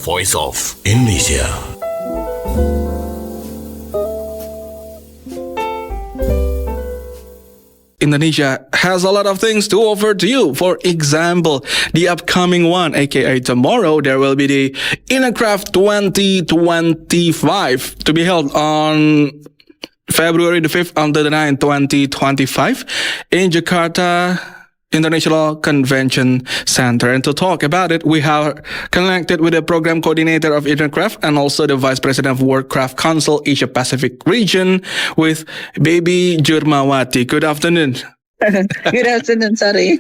voice of Indonesia. Indonesia has a lot of things to offer to you. For example, the upcoming one, aka tomorrow, there will be the INACRAFT 2025 to be held on February the 5th until the 9th, 2025 in Jakarta International Convention Center. And to talk about it, we have connected with the program coordinator of INACRAFT and also the vice president of World Craft Council Asia Pacific region with Baby Jurmawati. Good afternoon. Good afternoon, sorry.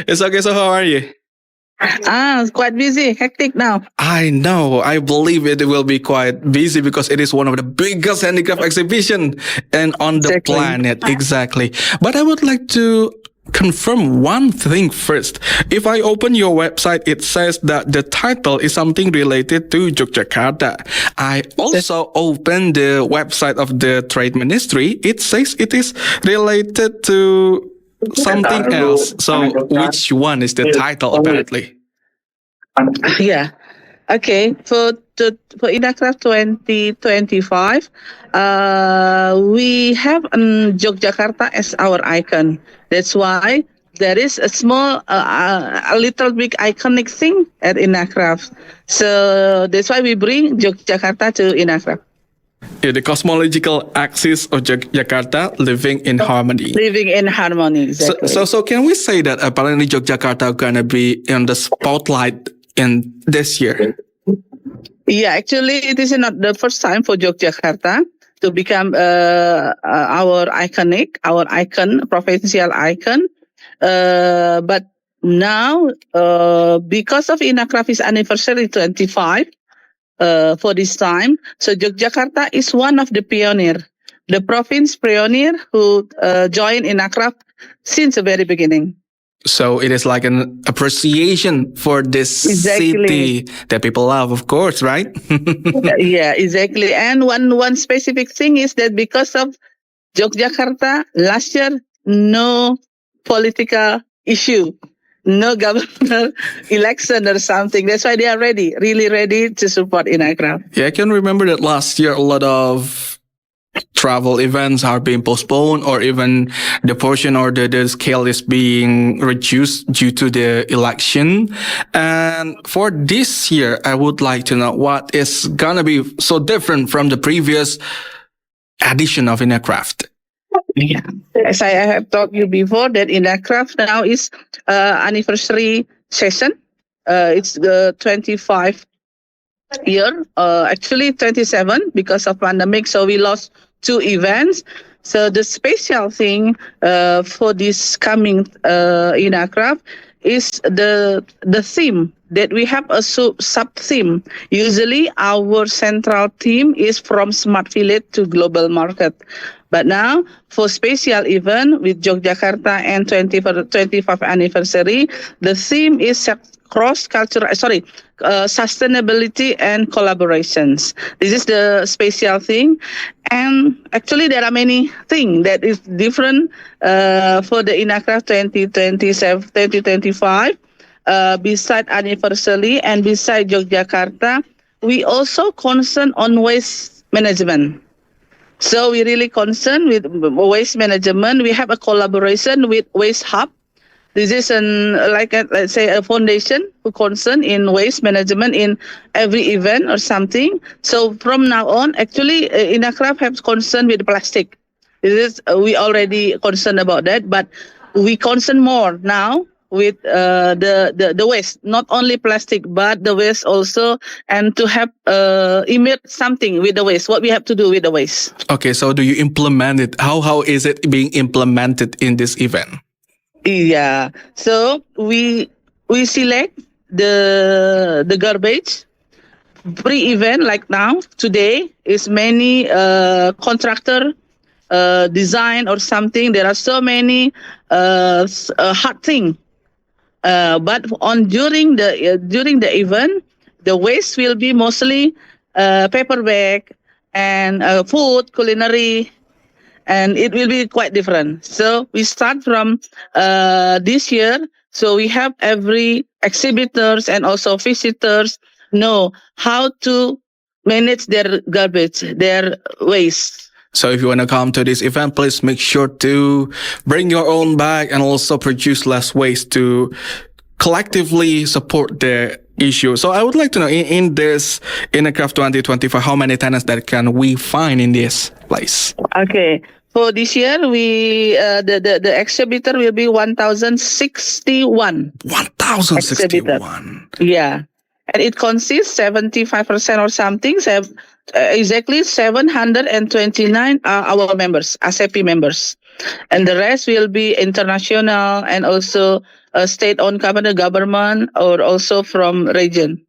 It's okay, so how are you? It's quite busy, hectic now. I know. I believe it will be quite busy because it is one of the biggest handicraft exhibition and on the planet. Exactly. But I would like to confirm one thing first. If I open your website, it says that the title is something related to Yogyakarta. I also opened the website of the Trade Ministry. It says it is related to something else. So which one is the title apparently? Yeah. Okay. For INACRAFT 2025, we have Yogyakarta as our icon. That's why there is a small, a little big iconic thing at INACRAFT. So that's why we bring Yogyakarta to INACRAFT. Yeah, the cosmological axis of Jakarta, living in harmony. Living in harmony, exactly. So can we say that apparently Yogyakarta gonna be in the spotlight in this year? Yeah, actually, it is not the first time for Yogyakarta to become our icon, provincial icon. But now, because of INACRAFT's anniversary 25, for this time, so Yogyakarta is one of the the province pioneer who joined INACRAFT since the very beginning. So it is like an appreciation for this city that people love, of course, right? Yeah, exactly. And one specific thing is that because of Yogyakarta, last year, no political issue, no governor election or something. That's why they are really ready to support INACRAFT. Yeah, I can remember that last year a lot of travel events are being postponed, or even the portion or the scale is being reduced due to the election. And for this year, I would like to know what is gonna be so different from the previous edition of INACRAFT. Yeah, as I have told you before, that INACRAFT now is anniversary session. It's the 25 year, actually 27 because of pandemic, so we lost 2 events. So the special thing for this coming INACRAFT is the theme, that we have a sub-theme. Usually our central theme is from smart village to global market. But now, for special event with Yogyakarta and 25th anniversary, the theme is sustainability and collaborations. This is the special thing. And actually, there are many things that is different for the INACRAFT 2025. Beside anniversary and beside Yogyakarta, we also concern on waste management. So we really concerned with waste management. We have a collaboration with Waste Hub. This is let's say a foundation who concern in waste management in every event or something. So from now on, actually, INACRAFT has concern with plastic. We already concerned about that, but we concern more now with the waste, not only plastic, but the waste also, and to have emit something with the waste, what we have to do with the waste. Okay, so do you implement it? How is it being implemented in this event? Yeah, so we select the garbage pre-event, like now, today, is many contractor design or something. There are so many hard things. But during the event, the waste will be mostly paper bag and food, culinary, and it will be quite different. So we start from this year. So we have every exhibitors and also visitors know how to manage their garbage, their waste. So if you want to come to this event, please make sure to bring your own bag and also produce less waste to collectively support the issue. So I would like to know in this INACRAFT 2025, how many tenants that can we find in this place? Okay. For this year, we the exhibitor will be 1,061. 1,061. Yeah. And it consists 75% or something, exactly 729 are our members, ASEPI members. And the rest will be international and also state-owned company, government, or also from region.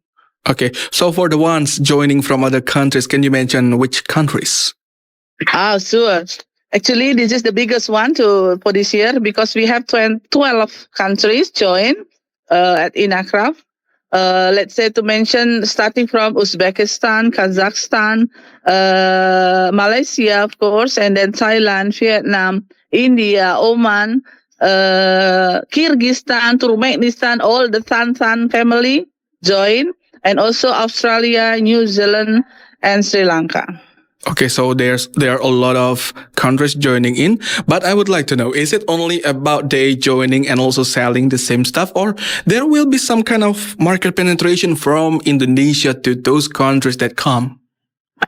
Okay. So for the ones joining from other countries, can you mention which countries? Sure. Actually, this is the biggest one for this year because we have 12 countries join at INACRAFT. Let's say to mention starting from Uzbekistan, Kazakhstan, Malaysia, of course, and then Thailand, Vietnam, India, Oman, Kyrgyzstan, Turkmenistan, all the Tan family join, and also Australia, New Zealand, and Sri Lanka. Okay, so there are a lot of countries joining in, but I would like to know, is it only about they joining and also selling the same stuff, or there will be some kind of market penetration from Indonesia to those countries that come?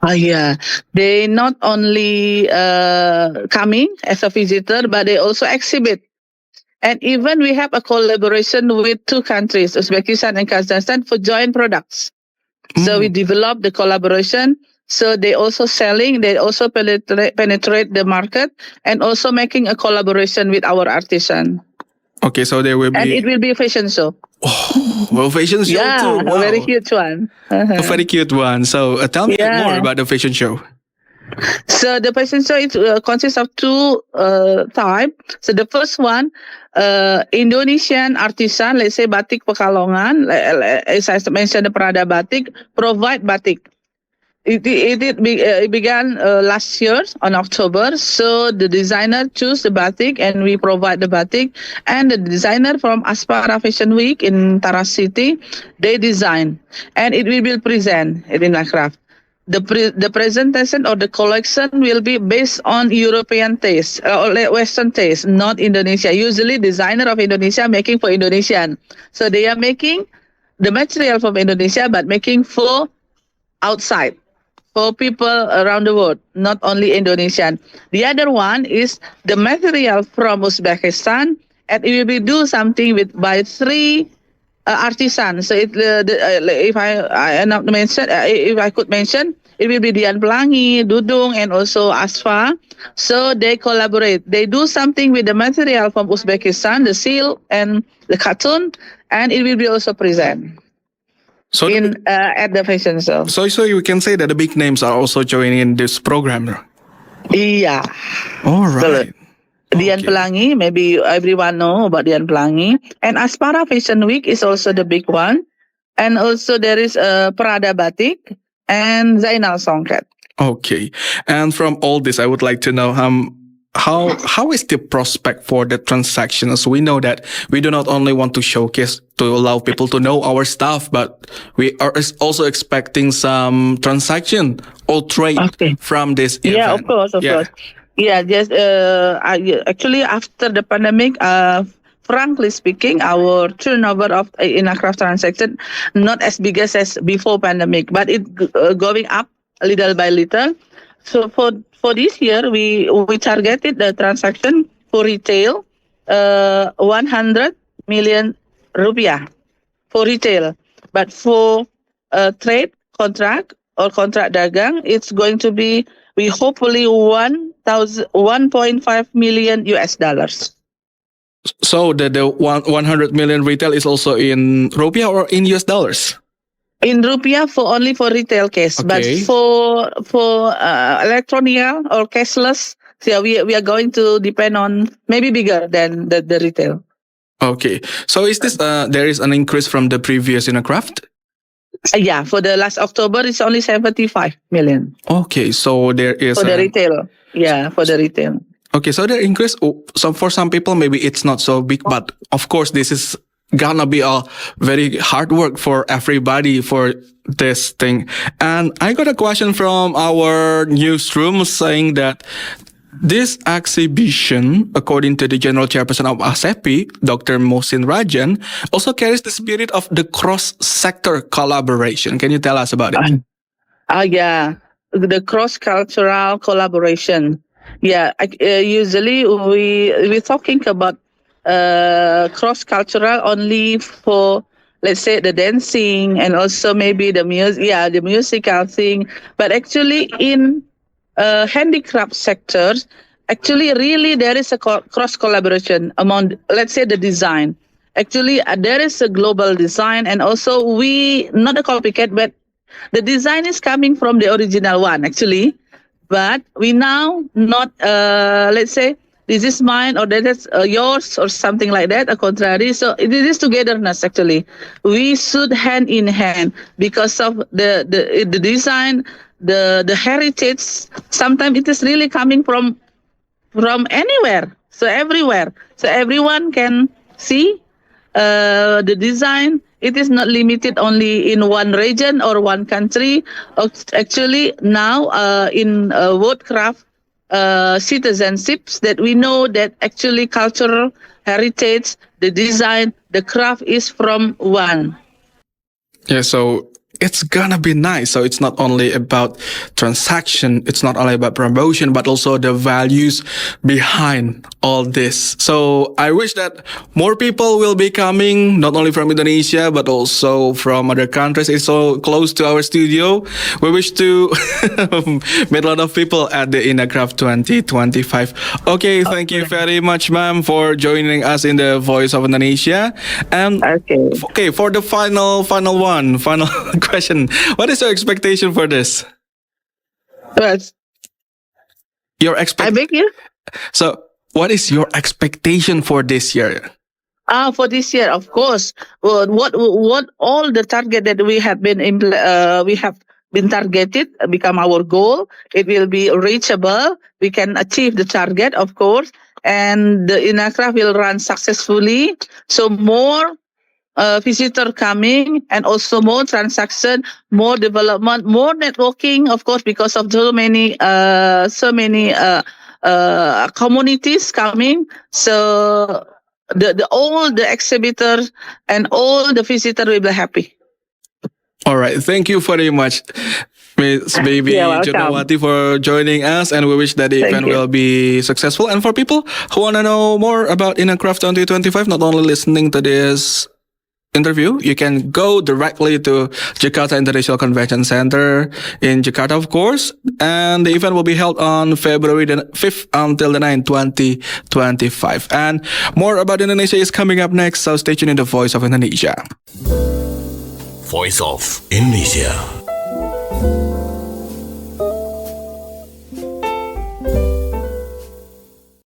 Yeah, they not only coming as a visitor, but they also exhibit. And even we have a collaboration with 2 countries, Uzbekistan and Kazakhstan, for joint products. So we develop the collaboration. So they also selling, they also penetrate the market and also making a collaboration with our artisan. Okay, so there will be... And it will be a fashion show. Oh, well, fashion show too. Wow. A very huge one. A very cute one. So tell me more about the fashion show. So the fashion show consists of 2 types. So the first one, Indonesian artisan, let's say batik Pekalongan, as I mentioned, the Prada batik, provide batik. It began last year on October. So the designer choose the batik and we provide the batik. And the designer from Aspara Fashion Week in Taras City, they design. And it will be present in INACRAFT. The presentation or the collection will be based on European taste or Western taste, not Indonesia. Usually designer of Indonesia making for Indonesian. So they are making the material from Indonesia but making for outside, for people around the world, not only Indonesian. The other one is the material from Uzbekistan, and it will be do something by 3 artisans. So if I could mention, it will be Dian Pelangi, Dudung, and also Asfa. So they collaborate. They do something with the material from Uzbekistan, the silk and the cotton, and it will be also present. So at the fashion show. So you can say that the big names are also joining in this program. Yeah. All right. Dian Pelangi, maybe everyone know about Dian Pelangi. And Aspara Fashion Week is also the big one. And also there is Prada Batik and Zainal Songket. Okay. And from all this, I would like to know how is the prospect for the transactions? We know that we do not only want to showcase to allow people to know our stuff, but we are also expecting some transaction or trade from this event. Yeah, of course. Yeah, just actually after the pandemic, frankly speaking, our turnover of INACRAFT transaction not as big as before pandemic, but it going up little by little. So for this year, we targeted the transaction for retail, 100 million rupiah for retail. But for trade contract or contract dagang, it's going to be, we hopefully 1.5 million US dollars. So the 100 million retail is also in rupiah or in US dollars? In rupiah only for retail case, but for electronic or cashless, so we are going to depend on maybe bigger than the retail. Okay, so is this there is an increase from the previous INACRAFT? Yeah, for the last October it's only 75 million. Okay, so there is for the retail. Yeah, for the retail. Okay, so the increase. So for some people maybe it's not so big, but of course this is gonna be a very hard work for everybody for this thing. And I got a question from our newsroom saying that this exhibition, according to the General Chairperson of ASEPI, Dr. Mohsin Rajan, also carries the spirit of the cross-sector collaboration. Can you tell us about it? Yeah, the cross-cultural collaboration. Yeah, usually we're talking about cross-cultural only for, let's say, the dancing and also maybe the music. Yeah, the musical thing. But actually, in handicraft sectors, actually, really there is a cross collaboration among, let's say, the design. Actually, there is a global design, and also we not a copycat, but the design is coming from the original one actually. But we now not let's say this is mine or that is yours or something like that, a contrary. So it is togetherness actually. We should hand in hand because of the design, the heritage. Sometimes it is really coming from anywhere, so everywhere, so everyone can see the design. It is not limited only in one region or one country. Actually, now in woodcraft citizenships, that we know that actually cultural heritage, the design, the craft is from one. Yeah, so it's gonna be nice. So it's not only about transaction, it's not only about promotion, but also the values behind all this. So I wish that more people will be coming, not only from Indonesia, but also from other countries. It's so close to our studio. We wish to meet a lot of people at the INACRAFT 2025. Okay, thank you very much, ma'am, for joining us in the Voice of Indonesia. And okay, for the final question, what is your expectation for this? Yes. Your I beg you. So, what is your expectation for this year? For this year, of course. Well, what all the target that we have been targeted become our goal. It will be reachable. We can achieve the target, of course, and the INACRAFT will run successfully. So more visitor coming, and also more transaction, more development, more networking, of course, because of so many communities coming. So all the exhibitors and all the visitors will be happy. All right, thank you very much, Miss Baby Jurmawati, for joining us, and we wish that the event will be successful. And for people who want to know more about INACRAFT 2025, not only listening to this interview, you can go directly to Jakarta International Convention Center in Jakarta, of course, and the event will be held on February the 5th until the 9th, 2025. And more about Indonesia is coming up next, so stay tuned in the Voice of Indonesia. Voice of Indonesia.